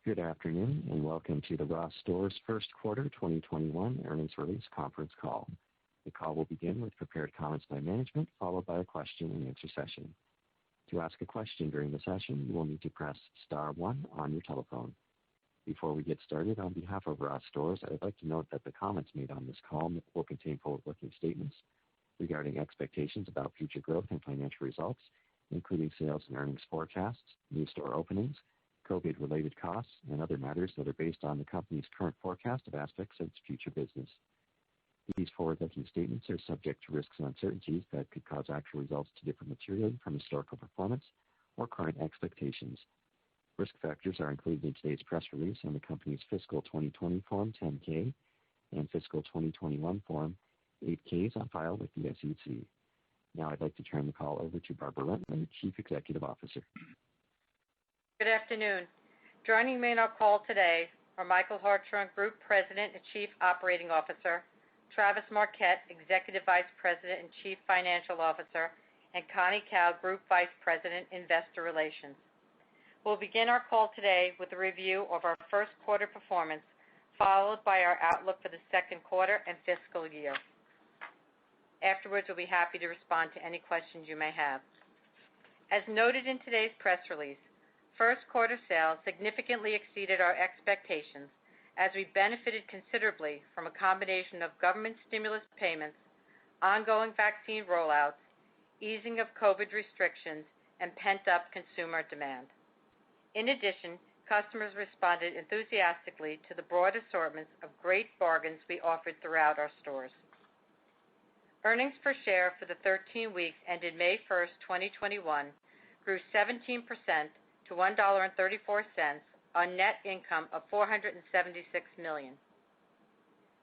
Good afternoon, and welcome to the ROST Stores First Quarter 2021 Earnings Release Conference Call. The call will begin with prepared comments by management, followed by a question-and-answer session. To ask a question during the session, you will need to press star one on your telephone. Before we get started, on behalf of ROST Stores, I would like to note that the comments made on this call will contain forward-looking statements regarding expectations about future growth and financial results, including sales and earnings forecasts, new store openings, COVID-related costs, and other matters that are based on the company's current forecast of aspects of its future business. These forward-looking statements are subject to risks and uncertainties that could cause actual results to differ materially from historical performance or current expectations. Risk factors are included in today's press release and the company's Fiscal 2020 Form 10-K and Fiscal 2021 Form 8-Ks on file with the SEC. Now I'd like to turn the call over to Barbara Rentler, Chief Executive Officer. Good afternoon. Joining me on our call today are Michael Hartshorn, Group President and Chief Operating Officer, Travis Marquette, Executive Vice President and Chief Financial Officer, and Connie Kao, Group Vice President, Investor Relations. We'll begin our call today with a review of our first quarter performance, followed by our outlook for the second quarter and fiscal year. Afterwards, we'll be happy to respond to any questions you may have. As noted in today's press release, first quarter sales significantly exceeded our expectations as we benefited considerably from a combination of government stimulus payments, ongoing vaccine rollouts, easing of COVID restrictions, and pent-up consumer demand. In addition, customers responded enthusiastically to the broad assortments of great bargains we offered throughout our stores. Earnings per share for the 13 weeks ended May 1st, 2021 grew 17% to $1.34 on net income of $476 million.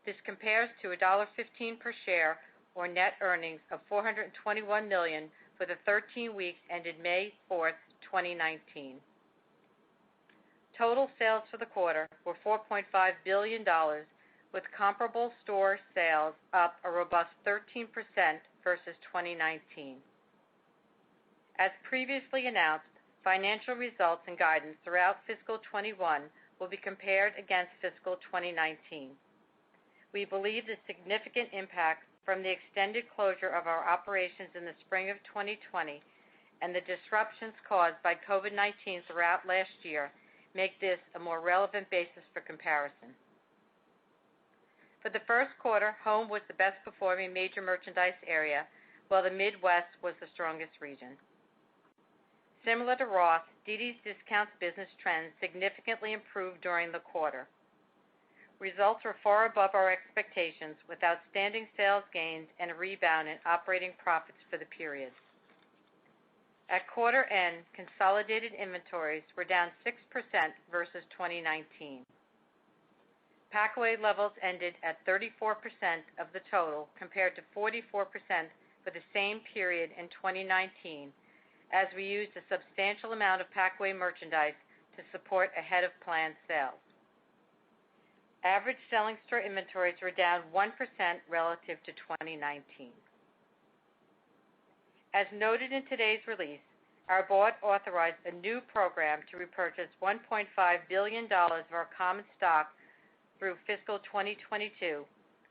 This compares to $1.15 per share or net earnings of $421 million for the 13 weeks ended May 4th, 2019. Total sales for the quarter were $4.5 billion, with comparable store sales up a robust 13% versus 2019. As previously announced, financial results and guidance throughout fiscal 21 will be compared against fiscal 2019. We believe the significant impact from the extended closure of our operations in the spring of 2020 and the disruptions caused by COVID-19 throughout last year make this a more relevant basis for comparison. For the first quarter, home was the best performing major merchandise area, while the Midwest was the strongest region. Similar to ROST, dd's DISCOUNTS business trends significantly improved during the quarter. Results were far above our expectations, with outstanding sales gains and a rebound in operating profits for the period. At quarter end, consolidated inventories were down 6% versus 2019. Packaway levels ended at 34% of the total, compared to 44% for the same period in 2019, as we used a substantial amount of packaway merchandise to support ahead of planned sales. Average selling store inventories were down 1% relative to 2019. As noted in today's release, our board authorized a new program to repurchase $1.5 billion of our common stock through fiscal 2022,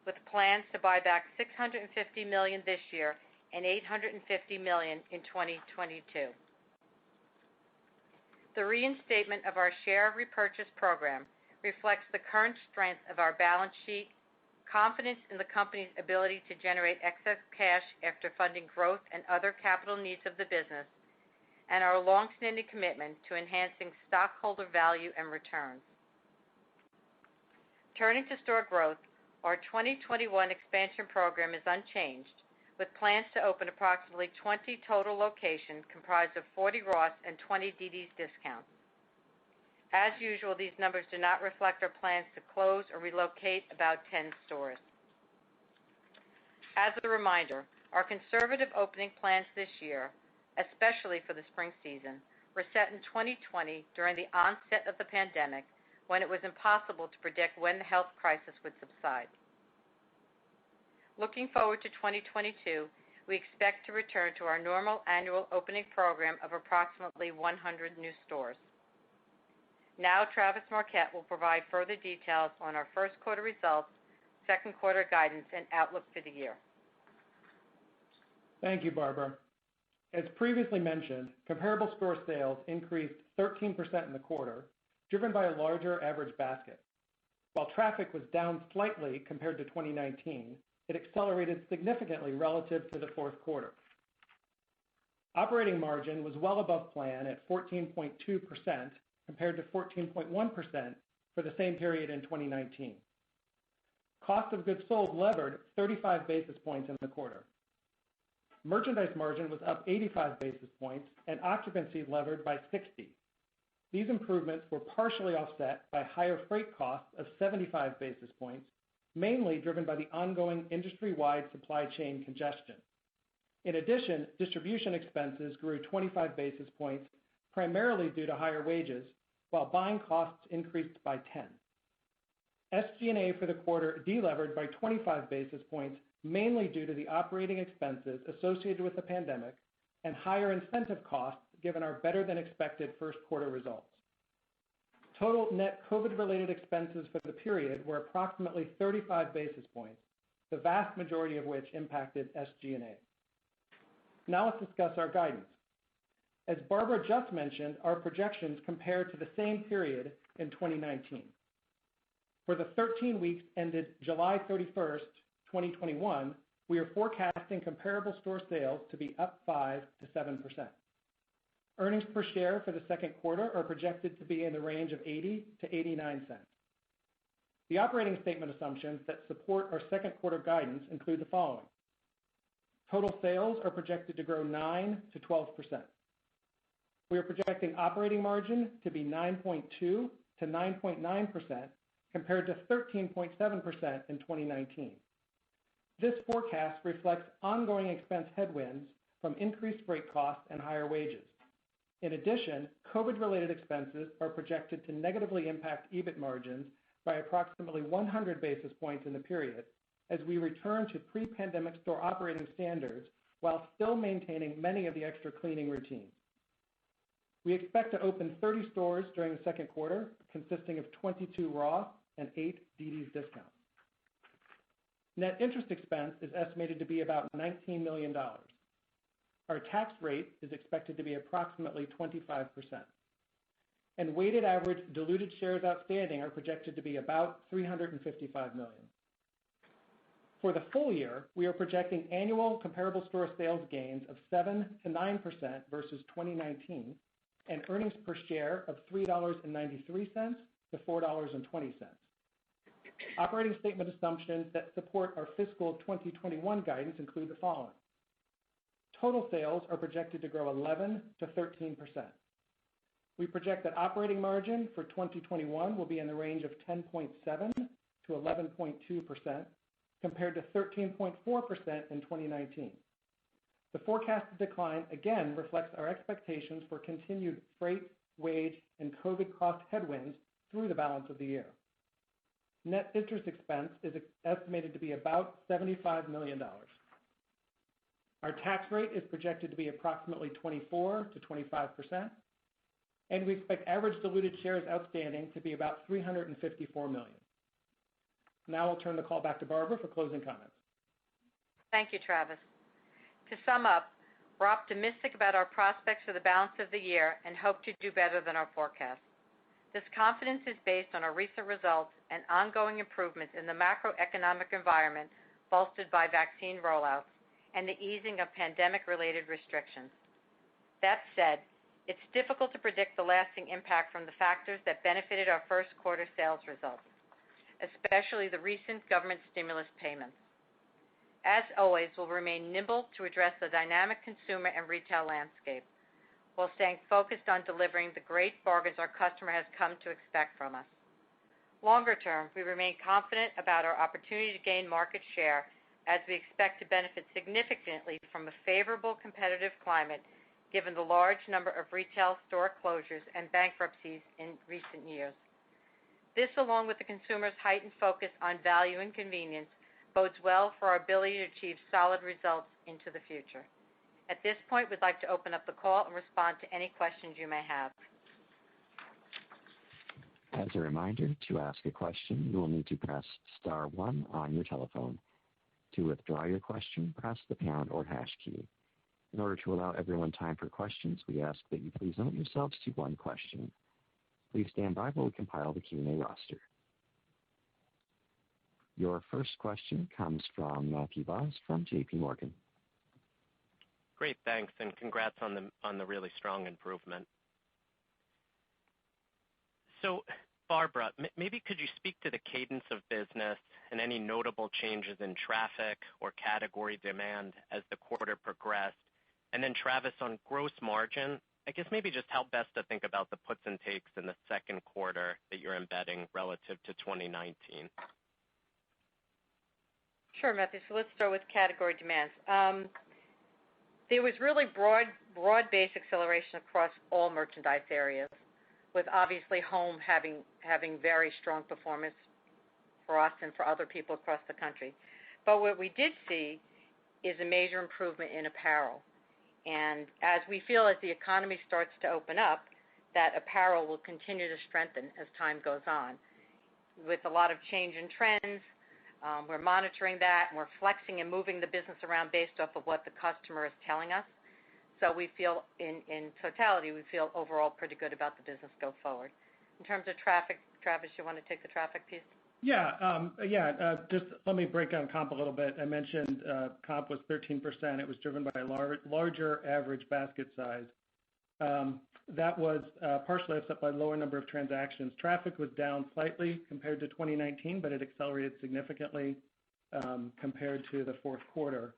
with plans to buy back $650 million this year and $850 million in 2022. The reinstatement of our share repurchase program reflects the current strength of our balance sheet, confidence in the company's ability to generate excess cash after funding growth and other capital needs of the business, and our long-standing commitment to enhancing stockholder value and returns. Turning to store growth, our 2021 expansion program is unchanged, with plans to open approximately 20 total locations comprised of 40 ROST and 20 dd's DISCOUNTS. As usual, these numbers do not reflect our plans to close or relocate about 10 stores. As a reminder, our conservative opening plans this year, especially for the spring season, were set in 2020 during the onset of the pandemic, when it was impossible to predict when the health crisis would subside. Looking forward to 2022, we expect to return to our normal annual opening program of approximately 100 new stores. Now Travis Marquette will provide further details on our first quarter results, second quarter guidance, and outlook for the year. Thank you, Barbara. As previously mentioned, comparable store sales increased 13% in the quarter, driven by a larger average basket. While traffic was down slightly compared to 2019, it accelerated significantly relative to the fourth quarter. Operating margin was well above plan at 14.2% compared to 14.1% for the same period in 2019. Cost of goods sold levered 35 basis points in the quarter. Merchandise margin was up 85 basis points and occupancy levered by 60. These improvements were partially offset by higher freight costs of 75 basis points, mainly driven by the ongoing industry-wide supply chain congestion. In addition, distribution expenses grew 25 basis points, primarily due to higher wages, while buying costs increased by 10. SG&A for the quarter delevered by 25 basis points, mainly due to the operating expenses associated with the pandemic and higher incentive costs given our better-than-expected first quarter results. Total net COVID-related expenses for the period were approximately 35 basis points, the vast majority of which impacted SG&A. Now let's discuss our guidance. As Barbara just mentioned, our projections compare to the same period in 2019. For the 13 weeks ended July 31st, 2021, we are forecasting comparable store sales to be up 5 to 7%. Earnings per share for the second quarter are projected to be in the range of 80 to 89 cents. The operating statement assumptions that support our second quarter guidance include the following. Total sales are projected to grow 9 to 12%. We are projecting operating margin to be 9.2 to 9.9% compared to 13.7% in 2019. This forecast reflects ongoing expense headwinds from increased freight costs and higher wages. In addition, COVID-related expenses are projected to negatively impact EBIT margins by approximately 100 basis points in the period as we return to pre-pandemic store operating standards while still maintaining many of the extra cleaning routines. We expect to open 30 stores during the second quarter, consisting of 22 ROST and 8 dd's DISCOUNTS. Net interest expense is estimated to be about $19 million. Our tax rate is expected to be approximately 25%. And weighted average diluted shares outstanding are projected to be about 355 million. For the full year, we are projecting annual comparable store sales gains of 7 to 9% versus 2019 and earnings per share of $3.93 to $4.20. Operating statement assumptions that support our fiscal 2021 guidance include the following. Total sales are projected to grow 11 to 13%. We project that operating margin for 2021 will be in the range of 10.7 to 11.2% compared to 13.4% in 2019. The forecasted decline again reflects our expectations for continued freight, wage, and COVID cost headwinds through the balance of the year. Net interest expense is estimated to be about $75 million. Our tax rate is projected to be approximately 24 to 25%, and we expect average diluted shares outstanding to be about 354 million. Now I'll turn the call back to Barbara for closing comments. Thank you, Travis. To sum up, we're optimistic about our prospects for the balance of the year and hope to do better than our forecast. This confidence is based on our recent results and ongoing improvements in the macroeconomic environment bolstered by vaccine rollouts and the easing of pandemic-related restrictions. That said, it's difficult to predict the lasting impact from the factors that benefited our first quarter sales results, especially the recent government stimulus payments. As always, we'll remain nimble to address the dynamic consumer and retail landscape, while staying focused on delivering the great bargains our customer has come to expect from us. Longer term, we remain confident about our opportunity to gain market share as we expect to benefit significantly from a favorable competitive climate given the large number of retail store closures and bankruptcies in recent years. This, along with the consumer's heightened focus on value and convenience, bodes well for our ability to achieve solid results into the future. At this point, we'd like to open up the call and respond to any questions you may have. As a reminder, to ask a question, you will need to press star 1 on your telephone. To withdraw your question, press the pound or hash key. In order to allow everyone time for questions, we ask that you please limit yourselves to one question. Please stand by while we compile the Q&A roster. Your first question comes from Matthew Boss from J.P. Morgan. Great, thanks, and congrats on the really strong improvement. So, Barbara, maybe could you speak to the cadence of business and any notable changes in traffic or category demand as the quarter progressed? And then Travis, on gross margin, I guess maybe just how best to think about the puts and takes in the second quarter that you're embedding relative to 2019. Sure, Matthew. So let's start with category demands. There was really broad-based acceleration across all merchandise areas, with obviously home having very strong performance for us and for other people across the country. But what we did see is a major improvement in apparel. And as we feel as the economy starts to open up, that apparel will continue to strengthen as time goes on. With a lot of change in trends, we're monitoring that, and we're flexing and moving the business around based off of what the customer is telling us. So we feel, in totality, we feel overall pretty good about the business go forward. In terms of traffic, Travis, you want to take the traffic piece? Just let me break down comp a little bit. I mentioned comp was 13%. It was driven by a larger average basket size. That was partially offset by lower number of transactions. Traffic was down slightly compared to 2019, but it accelerated significantly compared to the fourth quarter.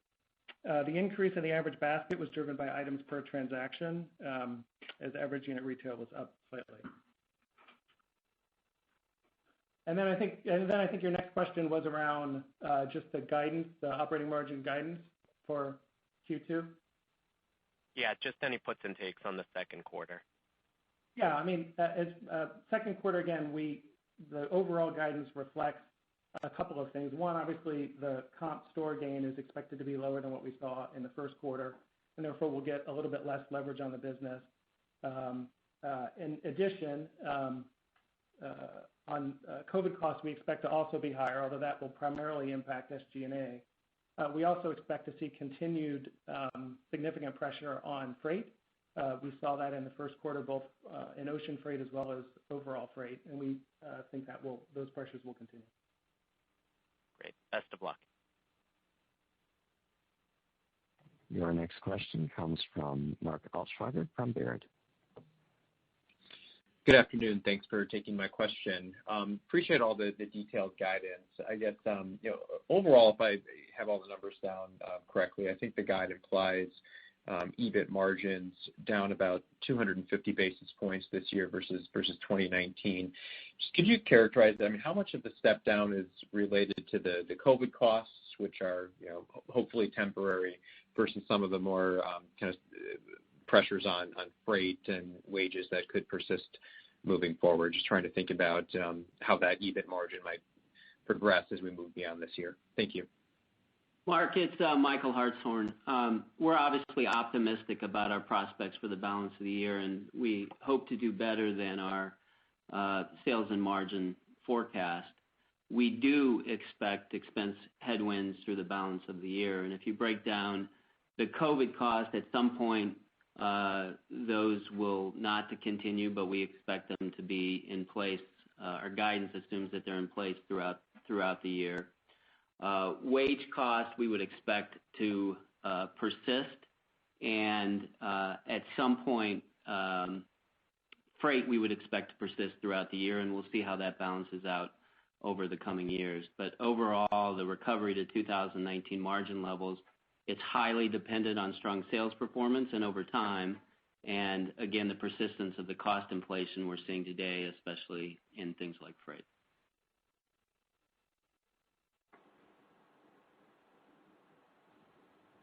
The increase in the average basket was driven by items per transaction, as average unit retail was up slightly. And then I think your next question was around just the guidance, the operating margin guidance for Q2. Yeah, just any puts and takes on the second quarter. Yeah, I mean, second quarter again, the overall guidance reflects a couple of things. One, obviously, the comp store gain is expected to be lower than what we saw in the first quarter, and therefore we'll get a little bit less leverage on the business. In addition, on COVID costs, we expect to also be higher, although that will primarily impact SG&A. We also expect to see continued significant pressure on freight. We saw that in the first quarter, both in ocean freight as well as overall freight, and we think that those pressures will continue. Great. Best of luck. Your next question comes from Mark Altschwager from Baird. Good afternoon. Thanks for taking my question. Appreciate all the detailed guidance. I guess, overall, if I have all the numbers down correctly, I think the guide implies EBIT margins down about 250 basis points this year versus 2019. Just could you characterize that? I mean, how much of the step down is related to the COVID costs, which are hopefully temporary, versus some of the more kind of pressures on freight and wages that could persist moving forward? Just trying to think about how that EBIT margin might progress as we move beyond this year. Thank you. Mark, it's Michael Hartshorn. We're obviously optimistic about our prospects for the balance of the year, and we hope to do better than our sales and margin forecast. We do expect expense headwinds through the balance of the year, and if you break down the COVID cost, at some point those will not to continue, but we expect them to be in place. Our guidance assumes that they're in place throughout the year. Wage costs we would expect to persist, and at some point freight we would expect to persist throughout the year, and we'll see how that balances out over the coming years. But overall, the recovery to 2019 margin levels, it's highly dependent on strong sales performance and over time, and again, the persistence of the cost inflation we're seeing today, especially in things like freight.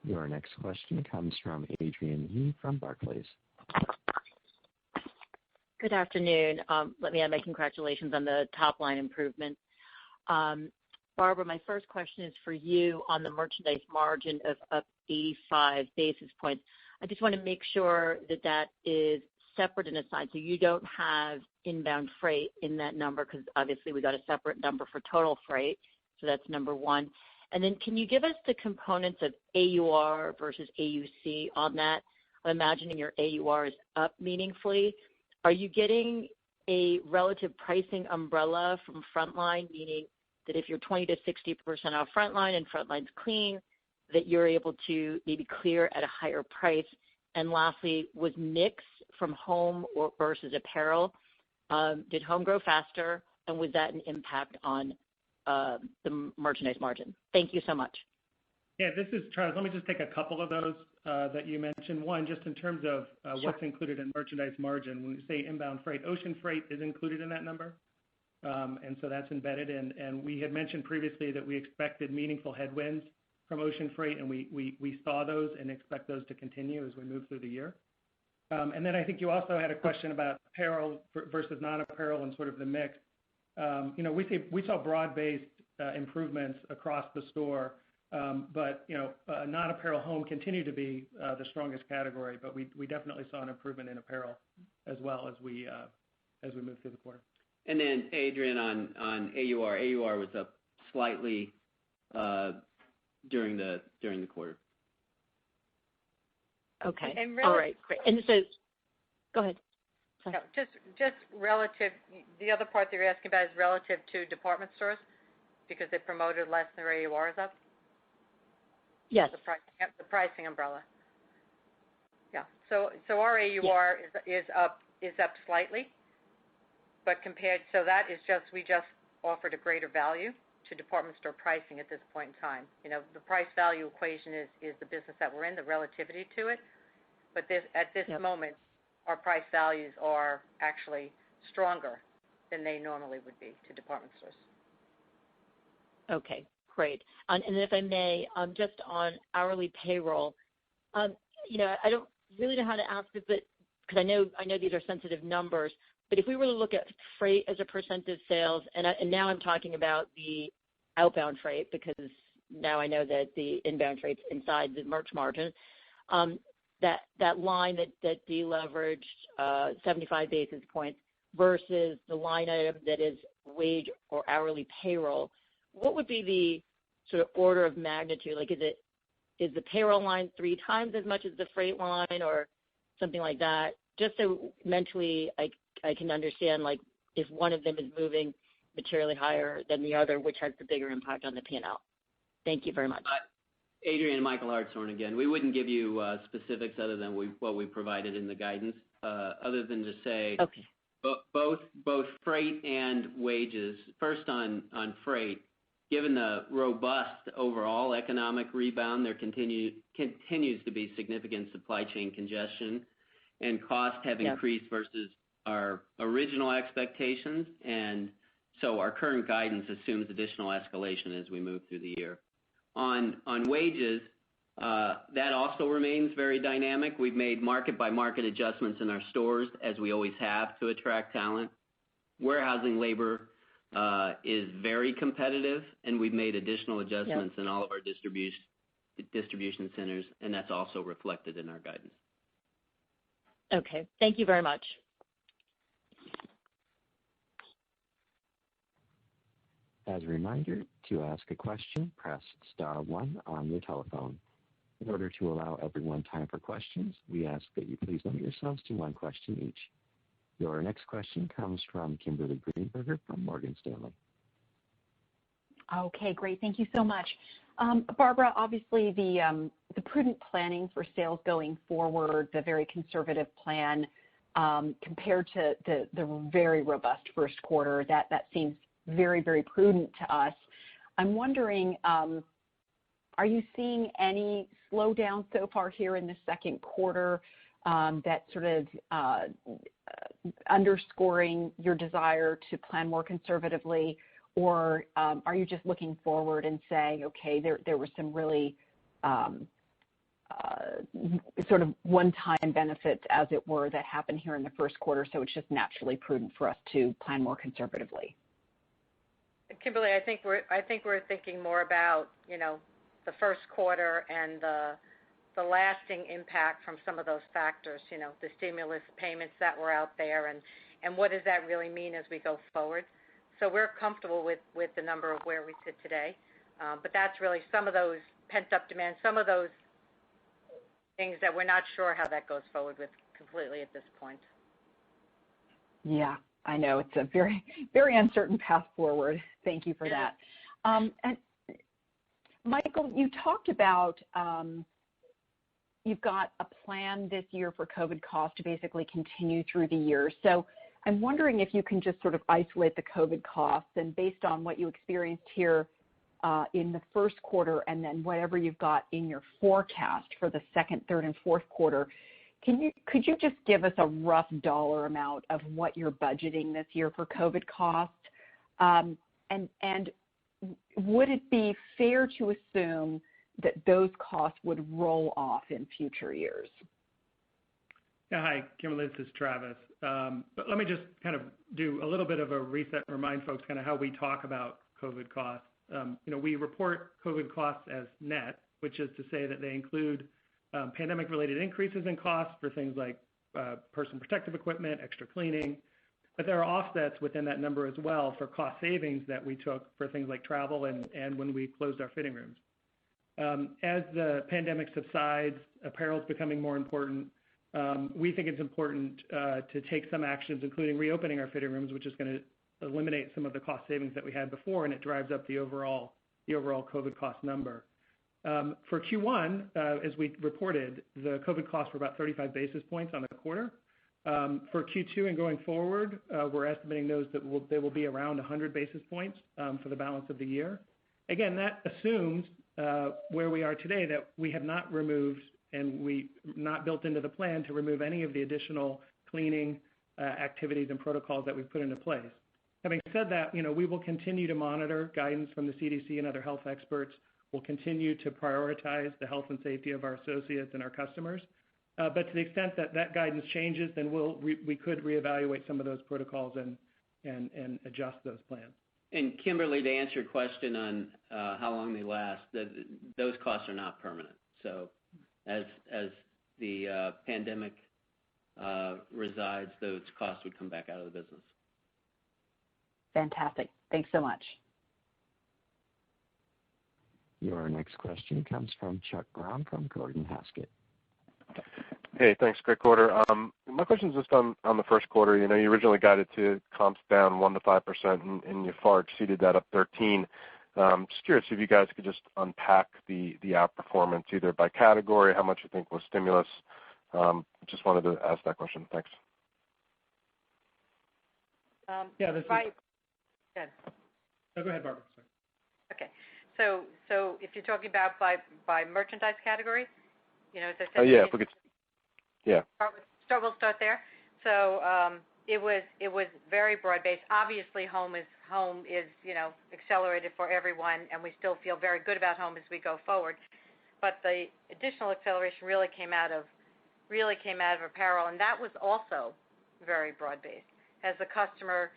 Your next question comes from Adrienne Yih from Barclays. Good afternoon. Let me add my congratulations on the top line improvement. Barbara, my first question is for you on the merchandise margin of up 85 basis points. I just want to make sure that is separate and aside, so you don't have inbound freight in that number because obviously we got a separate number for total freight. So that's number one. And then can you give us the components of AUR versus AUC on that? I'm imagining your AUR is up meaningfully. Are you getting a relative pricing umbrella from Frontline, meaning that if you're 20 to 60% off Frontline and Frontline's clean, that you're able to maybe clear at a higher price? And lastly, was mix from home or versus apparel? Did home grow faster, and was that an impact on the merchandise margin? Thank you so much. Yeah, this is Charles. Let me just take a couple of those that you mentioned. One, just in terms of what's included in merchandise margin. When we say inbound freight, ocean freight is included in that number. And so that's embedded in. And we had mentioned previously that we expected meaningful headwinds from ocean freight, and we saw those and expect those to continue as we move through the year. And then I think you also had a question about apparel versus non-apparel and sort of the mix. We saw broad-based improvements across the store, but non-apparel home continued to be the strongest category. But we definitely saw an improvement in apparel as well as we move through the quarter. And then Adrienne on AUR. AUR was up slightly during the quarter. Okay. And really, all right, great. And so, go ahead. No, just relative. The other part that you're asking about is relative to department stores because they promoted less than their AUR is up. Yes. The pricing umbrella. Yeah. So our AUR is up slightly, but compared, so that is we just offered a greater value to department store pricing at this point in time. The price value equation is the business that we're in, the relativity to it. But at this moment, our price values are actually stronger than they normally would be to department stores. Okay, great. And then if I may, just on hourly payroll, I don't really know how to ask this, but because I know these are sensitive numbers, but if we were to look at freight as a percent of sales, and now I'm talking about the outbound freight because now I know that the inbound freight's inside the merch margin, that line that deleveraged 75 basis points versus the line item that is wage or hourly payroll, what would be the sort of order of magnitude? Like, is the payroll line 3 times as much as the freight line or something like that? Just so mentally I can understand, like, if one of them is moving materially higher than the other, which has the bigger impact on the P&L. Thank you very much. Adrienne and Michael Hartshorn again. We wouldn't give you specifics other than what we provided in the guidance, other than to say both freight and wages. First on freight, given the robust overall economic rebound, there continues to be significant supply chain congestion, and costs have increased versus our original expectations, and so our current guidance assumes additional escalation as we move through the year. On wages, that also remains very dynamic. We've made market-by-market adjustments in our stores, as we always have, to attract talent. Warehousing labor is very competitive, and we've made additional adjustments in all of our distribution centers, and that's also reflected in our guidance. Okay. Thank you very much. As a reminder, to ask a question, press star 1 on your telephone. In order to allow everyone time for questions, we ask that you please limit yourselves to 1 question each. Your next question comes from Kimberly Greenberger from Morgan Stanley. Okay, great. Thank you so much. Barbara, obviously the prudent planning for sales going forward, the very conservative plan, compared to the very robust first quarter, that seems very, very prudent to us. I'm wondering, are you seeing any slowdown so far here in the second quarter that sort of underscoring your desire to plan more conservatively, or are you just looking forward and saying, okay, there were some really sort of one-time benefits, as it were, that happened here in the first quarter, so it's just naturally prudent for us to plan more conservatively? Kimberly, I think we're thinking more about the first quarter and the the lasting impact from some of those factors, the stimulus payments that were out there, and what does that really mean as we go forward. So we're comfortable with the number of where we sit today. But that's really some of those pent-up demands, some of those things that we're not sure how that goes forward with completely at this point. Yeah, I know. It's a very, very uncertain path forward. Thank you for that. And Michael, you talked about you've got a plan this year for COVID costs to basically continue through the year. So I'm wondering if you can just sort of isolate the COVID costs, and based on what you experienced here in the first quarter and then whatever you've got in your forecast for the second, third, and fourth quarter, could you just give us a rough dollar amount of what you're budgeting this year for COVID costs? And would it be fair to assume that those costs would roll off in future years? Yeah, hi, Kimberly, this is Travis. But let me just kind of do a little bit of a reset and remind folks kind of how we talk about COVID costs. We report COVID costs as net, which is to say that they include pandemic-related increases in costs for things like personal protective equipment, extra cleaning, but there are offsets within that number as well for cost savings that we took for things like travel and when we closed our fitting rooms. As the pandemic subsides, apparel is becoming more important. We think it's important to take some actions, including reopening our fitting rooms, which is going to eliminate some of the cost savings that we had before, and it drives up the overall COVID cost number. For Q1, as we reported, the COVID costs were about 35 basis points on the quarter. For Q2 and going forward, we're estimating they will be around 100 basis points for the balance of the year. Again, that assumes where we are today that we have not removed and we not built into the plan to remove any of the additional cleaning activities and protocols that we've put into place. Having said that, we will continue to monitor guidance from the CDC and other health experts. We'll continue to prioritize the health and safety of our associates and our customers. But to the extent that that guidance changes, then we could reevaluate some of those protocols and adjust those plans. And Kimberly, to answer your question on how long they last, those costs are not permanent. So as the pandemic resides, those costs would come back out of the business. Fantastic. Thanks so much. Your next question comes from Chuck Brown from Gordon Haskett. Hey, thanks. Great quarter. My question is just on the first quarter. You originally guided to comps down 1% to 5%, and you far exceeded that, up 13%. Just curious if you guys could just unpack the outperformance either by category, how much you think was stimulus. Just wanted to ask that question. Thanks. Yeah, this is. Right. Good. Oh, go ahead, Barbara. Sorry. Okay. So if you're talking about by merchandise category, as I said. Yeah, if we could. Yeah. We'll start there. So it was very broad-based. Obviously, home is accelerated for everyone, and we still feel very good about home as we go forward. But the additional acceleration really came out of apparel, and that was also very broad-based. As the customer,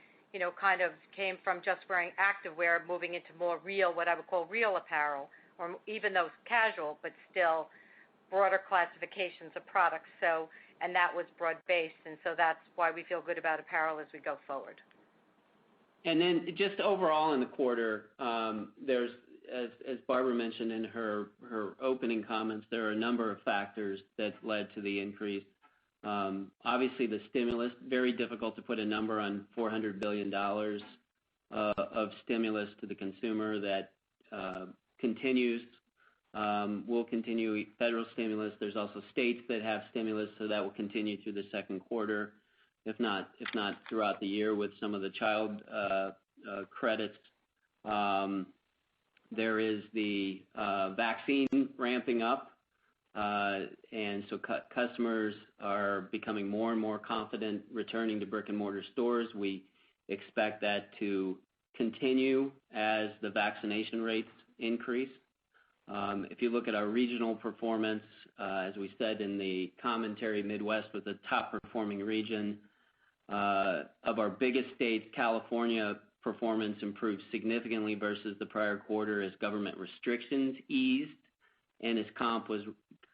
kind of came from just wearing activewear, moving into more real, what I would call real apparel, or even though it's casual, but still broader classifications of products. And that was broad-based, and so that's why we feel good about apparel as we go forward. And then just overall in the quarter, there's, as Barbara mentioned in her opening comments, there are a number of factors that led to the increase. Obviously, the stimulus, very difficult to put a number on $400 billion of stimulus to the consumer that continues. Will continue federal stimulus. There's also states that have stimulus, so that will continue through the second quarter, if not throughout the year with some of the child credits. There is the vaccine ramping up, and so customers are becoming more and more confident returning to brick and mortar stores. We expect that to continue as the vaccination rates increase. If you look at our regional performance, as we said in the commentary, Midwest was the top performing region. Of our biggest states, California performance improved significantly versus the prior quarter as government restrictions eased and as comp was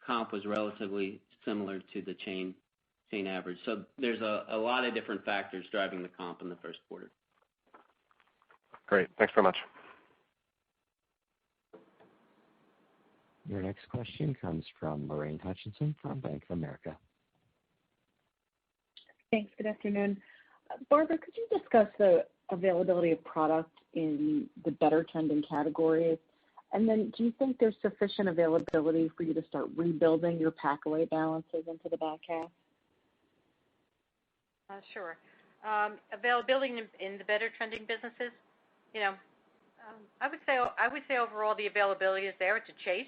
comp was relatively similar to the chain average. So there's a lot of different factors driving the comp in the first quarter. Great. Thanks very much. Your next question comes from Lorraine Hutchinson from Bank of America. Thanks. Good afternoon. Barbara, could you discuss the availability of product in the better trending categories? And then do you think there's sufficient availability for you to start rebuilding your pack-away balances into the back half? Sure. Availability in the better trending businesses, I would say overall the availability is there. It's a chase.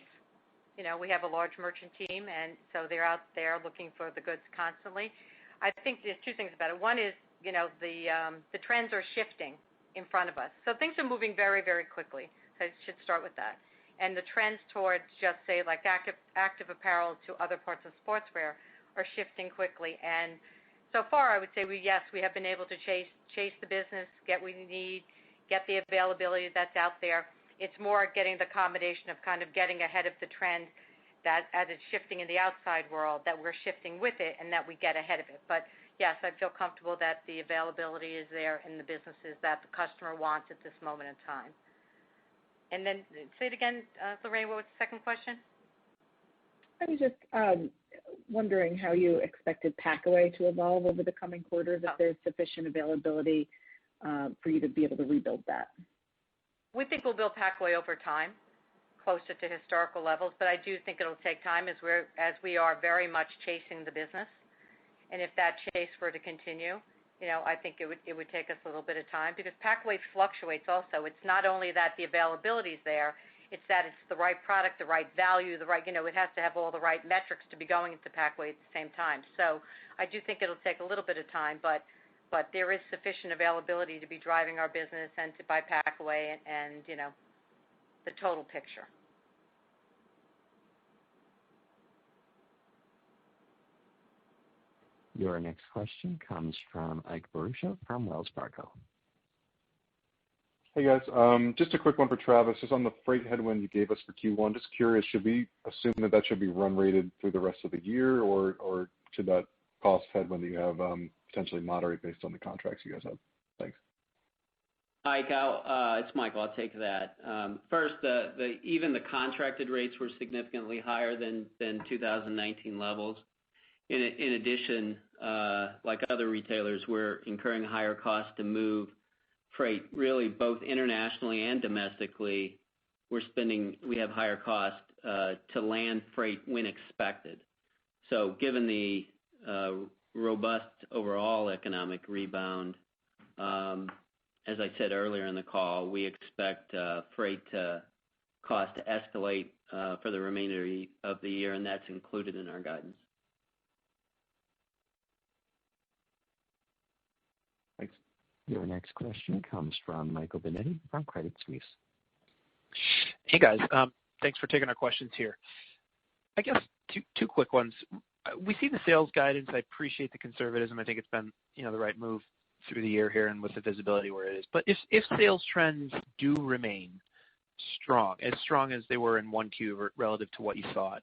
We have a large merchant team, and so they're out there looking for the goods constantly. I think there's two things about it. One is, the trends are shifting in front of us. So things are moving very, very quickly. So I should start with that. And the trends towards just say like active apparel to other parts of sportswear are shifting quickly. And so far, I would say we have been able to chase the business, get what we need, get the availability that's out there. It's more getting the combination of kind of getting ahead of the trend that as it's shifting in the outside world, that we're shifting with it and that we get ahead of it. But yes, I feel comfortable that the availability is there in the businesses that the customer wants at this moment in time. And then say it again, Lorraine, what was the second question? I was just wondering how you expected pack-away to evolve over the coming quarters, if there's sufficient availability for you to be able to rebuild that. We think we'll build pack-away over time, closer to historical levels, but I do think it'll take time as we are very much chasing the business. And if that chase were to continue, I think it would take us a little bit of time because pack-away fluctuates also. It's not only that the availability is there, it's that it's the right product, the right value, it has to have all the right metrics to be going into pack-away at the same time. So I do think it'll take a little bit of time, but there is sufficient availability to be driving our business and to buy pack-away and the total picture. Your next question comes from Ike Boruchow from Wells Fargo. Hey guys, just a quick one for Travis. Just on the freight headwind you gave us for Q1, just curious, should we assume that should be run rated through the rest of the year, or should that cost headwind that you have potentially moderate based on the contracts you guys have? Thanks. Ike, it's Michael. I'll take that. First, even the contracted rates were significantly higher than 2019 levels. In addition, like other retailers, we're incurring higher costs to move freight, really both internationally and domestically. We have higher costs to land freight when expected. So given the robust overall economic rebound, as I said earlier in the call, we expect freight cost to escalate for the remainder of the year, and that's included in our guidance. Thanks. Your next question comes from Michael Binetti from Credit Suisse. Hey guys, thanks for taking our questions here. I guess two quick ones. We see the sales guidance. I appreciate the conservatism. I think it's been the right move through the year here and with the visibility where it is. But if sales trends do remain strong as they were in 1Q relative to what you thought,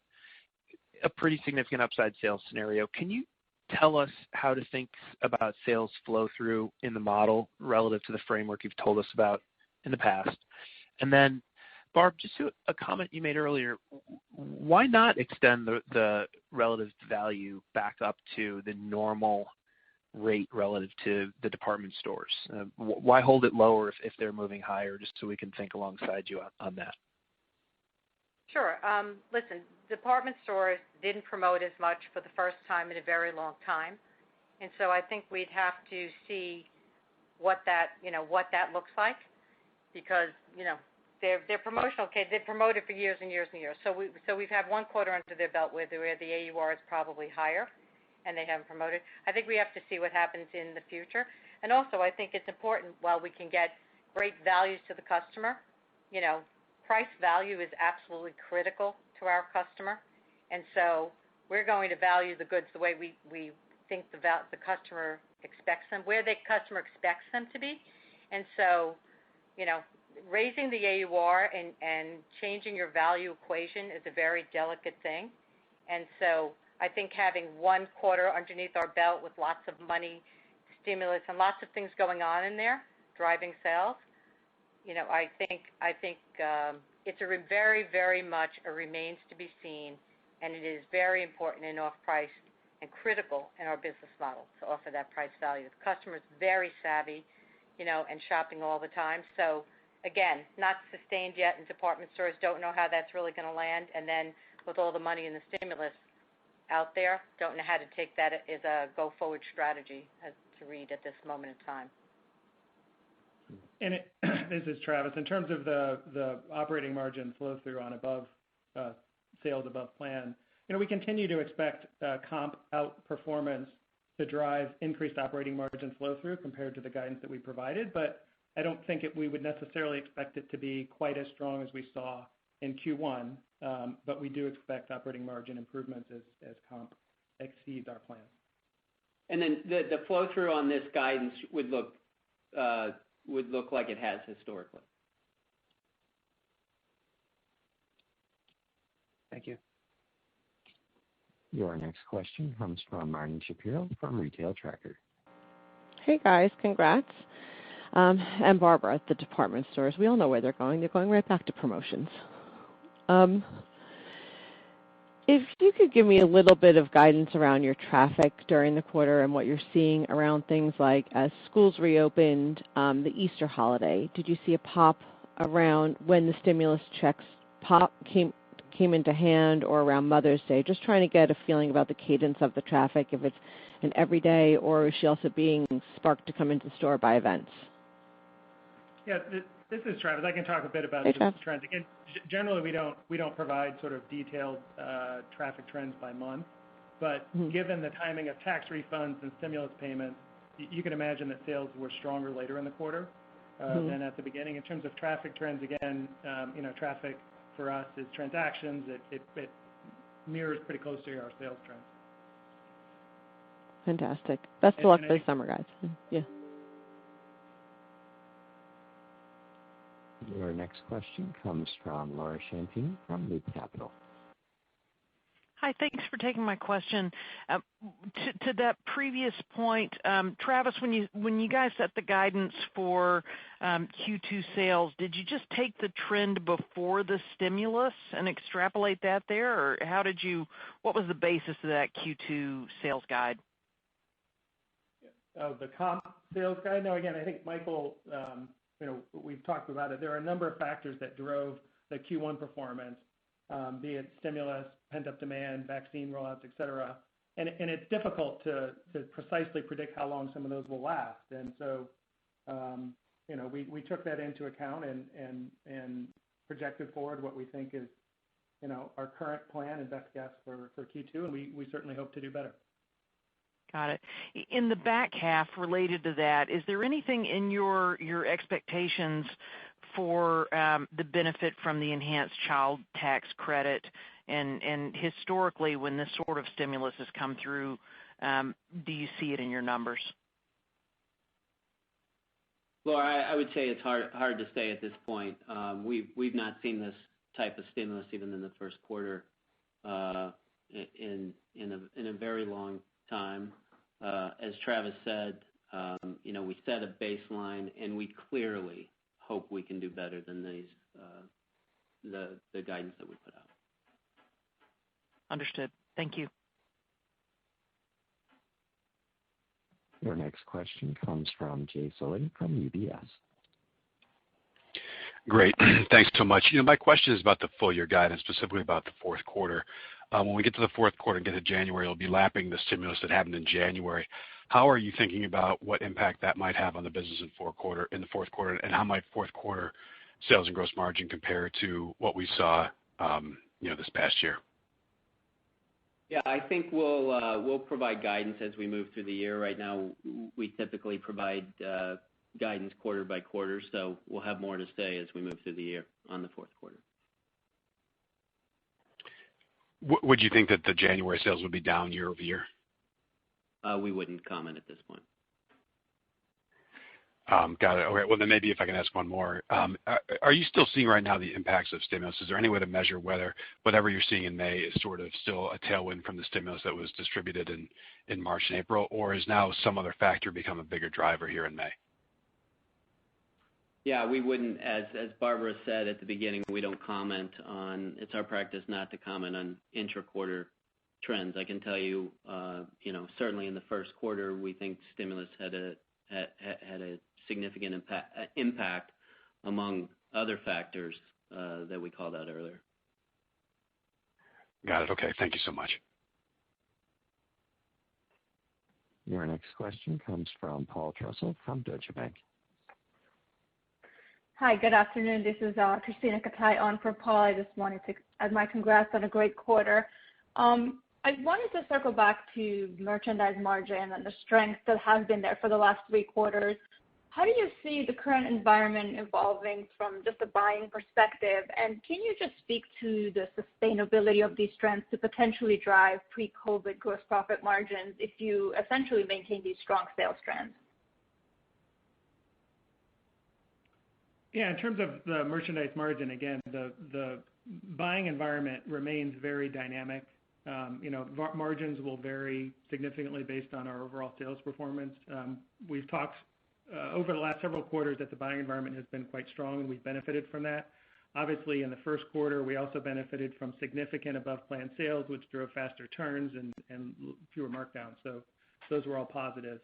a pretty significant upside sales scenario, can you tell us how to think about sales flow through in the model relative to the framework you've told us about in the past? And then, Barb, just a comment you made earlier, why not extend the relative value back up to the normal rate relative to the department stores? Why hold it lower if they're moving higher, just so we can think alongside you on that? Sure. Listen, department stores didn't promote as much for the first time in a very long time, and so I think we'd have to see what that looks like, because they're promotional. Okay, they promoted for years and years and years. So we've had one quarter under their belt where the AUR is probably higher, and they haven't promoted. I think we have to see what happens in the future, and also I think it's important while we can get great values to the customer, price value is absolutely critical to our customer, and so we're going to value the goods the way we think the customer expects them, where the customer expects them to be. And so, raising the AUR and changing your value equation is a very delicate thing. And so I think having one quarter underneath our belt with lots of money, stimulus, and lots of things going on in there, driving sales, I think it's very, very much a remains to be seen, and it is very important in off-price and critical in our business model to offer that price value. The customer's very savvy, and shopping all the time. So again, not sustained yet in department stores, don't know how that's really going to land, and then with all the money in the stimulus out there, don't know how to take that as a go-forward strategy to read at this moment in time. And this is Travis. In terms of the operating margin flow through on sales above plan, we continue to expect comp outperformance to drive increased operating margin flow through compared to the guidance that we provided, but I don't think we would necessarily expect it to be quite as strong as we saw in Q1, but we do expect operating margin improvements as comp exceeds our plan. And then the flow through on this guidance would look like it has historically. Thank you. Your next question comes from Marni Shapiro from Retail Tracker. Hey guys, congrats. And Barbara at the department stores. We all know where they're going. They're going right back to promotions. If you could give me a little bit of guidance around your traffic during the quarter and what you're seeing around things like as schools reopened, the Easter holiday, did you see a pop around when the stimulus checks came into hand or around Mother's Day? Just trying to get a feeling about the cadence of the traffic, if it's an everyday or is she also being sparked to come into the store by events? Yeah, this is Travis. I can talk a bit about trends. Again, generally we don't provide sort of detailed traffic trends by month, but given the timing of tax refunds and stimulus payments, you can imagine that sales were stronger later in the quarter than at the beginning. In terms of traffic trends, again, traffic for us is transactions. It mirrors pretty closely our sales trends. Fantastic. Best of luck for the summer, guys. Yeah. Your next question comes from Laura Champine from Loop Capital. Hi, thanks for taking my question. To that previous point, Travis, when you guys set the guidance for Q2 sales, did you just take the trend before the stimulus and extrapolate that there, or what was the basis of that Q2 sales guide? The comp sales guide? No, again, I think Michael, we've talked about it. There are a number of factors that drove the Q1 performance, be it stimulus, pent-up demand, vaccine rollouts, et cetera. And it's difficult to precisely predict how long some of those will last. And so, we took that into account and projected forward what we think is, our current plan and best guess for Q2, and we certainly hope to do better. Got it. In the back half related to that, is there anything in your expectations for the benefit from the enhanced child tax credit? And historically, when this sort of stimulus has come through, do you see it in your numbers? Laura, I would say it's hard to say at this point. We've not seen this type of stimulus even in the first quarter in a very long time. As Travis said, we set a baseline, and we clearly hope we can do better than the guidance that we put out. Understood. Thank you. Your next question comes from Jay Sole from UBS. Great. Thanks so much. My question is about the full year guidance, specifically about the fourth quarter. When we get to the fourth quarter and get to January, it'll be lapping the stimulus that happened in January. How are you thinking about what impact that might have on the business in the fourth quarter, and how might fourth quarter sales and gross margin compare to what we saw, this past year? Yeah, I think we'll provide guidance as we move through the year. Right now, we typically provide guidance quarter by quarter, so we'll have more to say as we move through the year on the fourth quarter. Would you think that the January sales would be down year over year? We wouldn't comment at this point. Got it. Okay. Well, then maybe if I can ask one more. Are you still seeing right now the impacts of stimulus? Is there any way to measure whether whatever you're seeing in May is sort of still a tailwind from the stimulus that was distributed in March and April, or is now some other factor become a bigger driver here in May? Yeah, we wouldn't, as Barbara said at the beginning, we don't comment on, it's our practice not to comment on intra-quarter trends. I can tell you, certainly in the first quarter, we think stimulus had a significant impact among other factors that we called out earlier. Got it. Okay. Thank you so much. Your next question comes from Paul Trussell from Deutsche Bank. Hi, good afternoon. This is Christina Katai on for Paul. I just wanted to add my congrats on a great quarter. I wanted to circle back to merchandise margin and the strength that has been there for the last 3 quarters. How do you see the current environment evolving from just a buying perspective? And can you just speak to the sustainability of these trends to potentially drive pre-COVID gross profit margins if you essentially maintain these strong sales trends? Yeah, in terms of the merchandise margin, again, the buying environment remains very dynamic. Margins will vary significantly based on our overall sales performance. We've talked over the last several quarters that the buying environment has been quite strong, and we've benefited from that. Obviously, in the first quarter, we also benefited from significant above-plan sales, which drove faster turns and fewer markdowns. So those were all positives.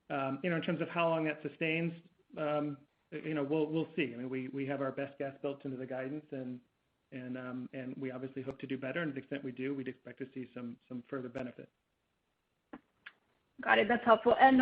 In terms of how long that sustains, we'll see. I mean, we have our best guess built into the guidance, and we obviously hope to do better. And to the extent we do, we'd expect to see some further benefit. Got it. That's helpful. And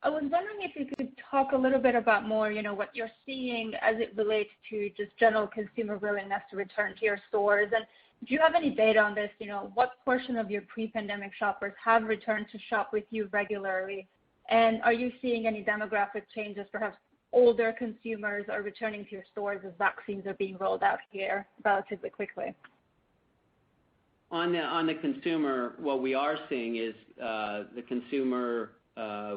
I was wondering if you could talk a little bit about more, what you're seeing as it relates to just general consumer willingness to return to your stores. And do you have any data on this? What portion of your pre-pandemic shoppers have returned to shop with you regularly? And are you seeing any demographic changes, perhaps older consumers are returning to your stores as vaccines are being rolled out here relatively quickly? On the consumer, what we are seeing is the consumer,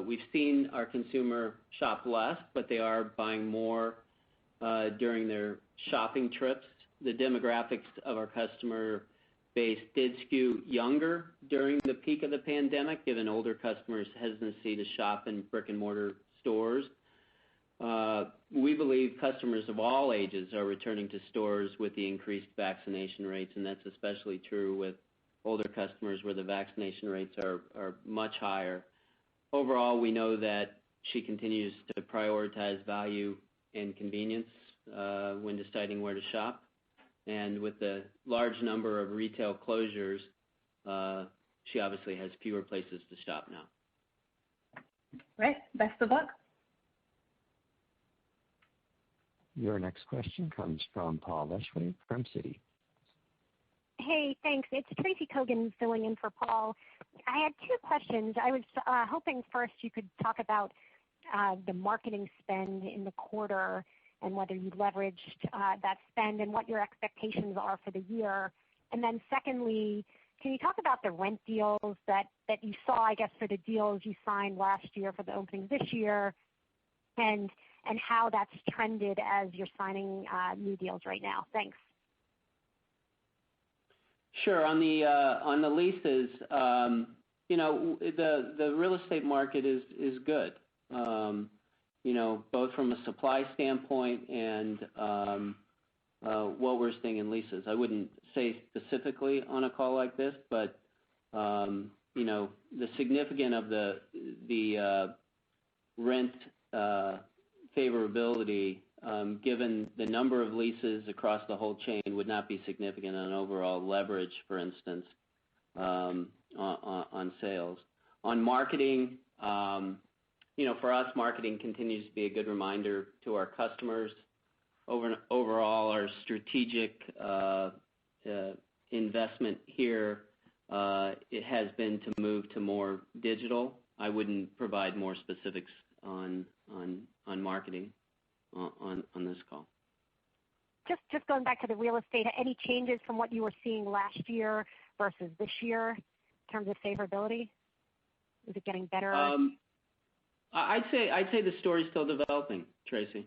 we've seen our consumer shop less, but they are buying more during their shopping trips. The demographics of our customer base did skew younger during the peak of the pandemic, given older customers' hesitancy to shop in brick-and-mortar stores. We believe customers of all ages are returning to stores with the increased vaccination rates, and that's especially true with older customers where the vaccination rates are much higher. Overall, we know that she continues to prioritize value and convenience when deciding where to shop. And with the large number of retail closures, she obviously has fewer places to shop now. Right. Best of luck. Your next question comes from Paul Lejuez from Citi. Hey, thanks. It's Tracy Kogan filling in for Paul. I had 2 questions. I was hoping first you could talk about the marketing spend in the quarter and whether you leveraged that spend and what your expectations are for the year. And then secondly, can you talk about the rent deals that you saw, I guess, for the deals you signed last year for the openings this year, and how that's trended as you're signing new deals right now? Thanks. Sure. On the leases, the real estate market is good. Both from a supply standpoint and what we're seeing in leases. I wouldn't say specifically on a call like this, but the significance of the rent favorability, given the number of leases across the whole chain, would not be significant on overall leverage, for instance, on sales. On marketing, for us, marketing continues to be a good reminder to our customers. Overall, our strategic investment here it has been to move to more digital. I wouldn't provide more specifics on marketing on this call. Just going back to the real estate, any changes from what you were seeing last year versus this year in terms of favorability? Is it getting better? I'd say the story's still developing, Tracy.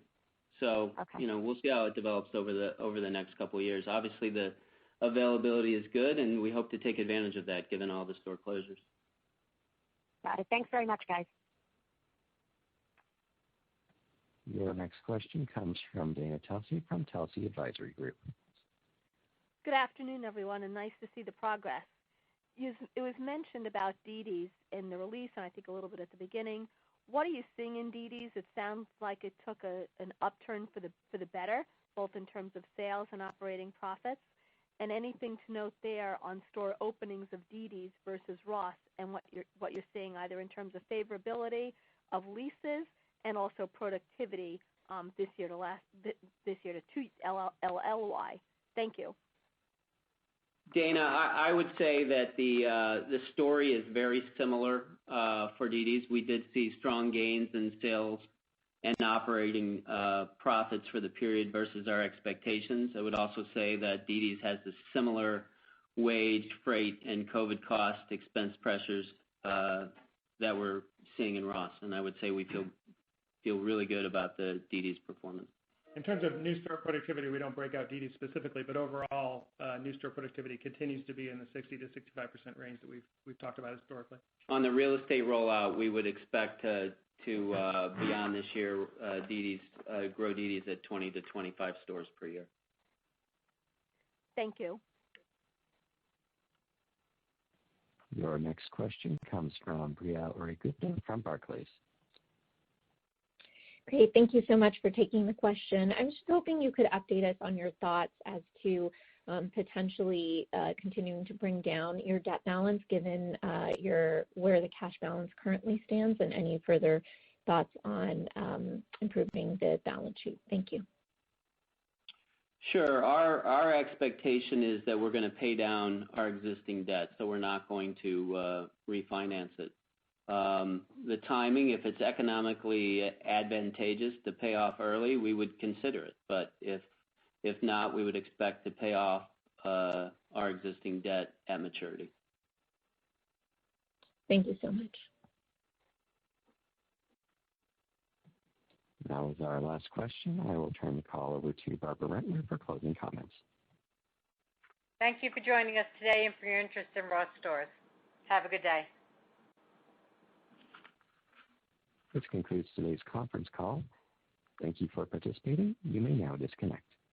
So Okay. We'll see how it develops over the next couple of years. Obviously, the availability is good, and we hope to take advantage of that given all the store closures. Got it. Thanks very much, guys. Your next question comes from Dana Telsey from Telsey Advisory Group. Good afternoon, everyone, and nice to see the progress. It was mentioned about dd's in the release, and I think a little bit at the beginning. What are you seeing in dd's? It sounds like it took an upturn for the better, both in terms of sales and operating profits. And anything to note there on store openings of dd's versus ROST, and what you're seeing either in terms of favorability of leases and also productivity this year to LLY. Thank you. Dana, I would say that the story is very similar for dd's. We did see strong gains in sales and operating profits for the period versus our expectations. I would also say that dd's has the similar wage, freight, and COVID cost expense pressures that we're seeing in ROST. And I would say we feel really good about the dd's performance. In terms of new store productivity, we don't break out dd's specifically, but overall, new store productivity continues to be in the 60 to 65% range that we've talked about historically. On the real estate rollout, we would expect to beyond this year, grow dd's at 20 to 25 stores per year. Thank you. Your next question comes from Priya Ohri-Gupta from Barclays. Great. Thank you so much for taking the question. I was just hoping you could update us on your thoughts as to potentially continuing to bring down your debt balance given where the cash balance currently stands, and any further thoughts on improving the balance sheet. Thank you. Sure. Our expectation is that we're going to pay down our existing debt, so we're not going to refinance it. The timing, if it's economically advantageous to pay off early, we would consider it. But if not, we would expect to pay off our existing debt at maturity. Thank you so much. That was our last question. I will turn the call over to Barbara Rentler for closing comments. Thank you for joining us today and for your interest in ROST Stores. Have a good day. This concludes today's conference call. Thank you for participating. You may now disconnect.